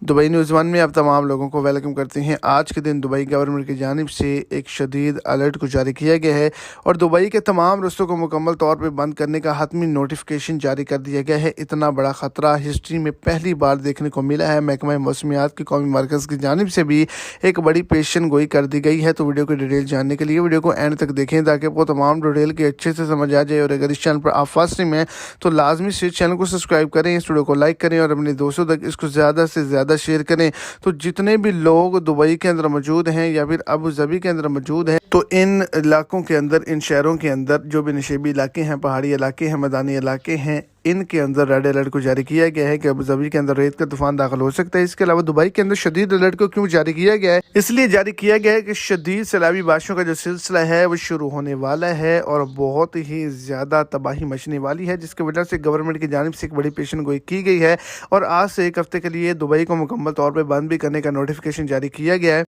Dubai news one में आप तमाम लोगों को वेलकम करते हैं। आज के दिन दुबई गवर्नमेंट की जानिब से एक शदीद अलर्ट को जारी किया गया है और दुबई के तमाम रस्तों को मुकम्मल तौर पर बंद करने का हतमी नोटिफिकेशन जारी कर दिया गया है। इतना बड़ा ख़तरा हिस्ट्री में पहली बार देखने को मिला है। महकमा मौसमियात के कौमी मरकज़ की जानिब से भी एक बड़ी पेशन गोई कर दी गई है। तो वीडियो की डिटेल जानने के लिए वीडियो को एंड तक देखें ताकि आपको तमाम डिटेल की अच्छे से समझ आ जाए। और अगर इस चैनल पर आप फर्स्ट टाइम हैं तो लाजमी से चैनल को सब्सक्राइब करें, इस वीडियो को लाइक करें और अपने दोस्तों तक इसको ज़्यादा से ज़्यादा शेयर करें। तो जितने भी लोग दुबई के अंदर मौजूद हैं या फिर अबू धाबी के अंदर मौजूद हैं, तो इन इलाकों के अंदर, इन शहरों के अंदर जो भी नशेबी इलाके हैं, पहाड़ी इलाके हैं, मैदानी इलाके हैं, इनके अंदर रेड अलर्ट को जारी किया गया है कि अबू धाबी के अंदर रेत का तूफान दाखिल हो सकता है। इसके अलावा दुबई के अंदर शदीद अलर्ट को क्यों जारी किया गया है? इसलिए जारी किया गया है कि शदीद सैलाबी बारिशों का जो सिलसिला है वो शुरू होने वाला है और बहुत ही ज़्यादा तबाही मचने वाली है, जिसकी वजह से गवर्नमेंट की जानिब से एक बड़ी पेशन गोई की गई है और आज से एक हफ्ते के लिए दुबई को मुकम्मल तौर पर बंद भी करने का नोटिफिकेशन जारी किया गया है।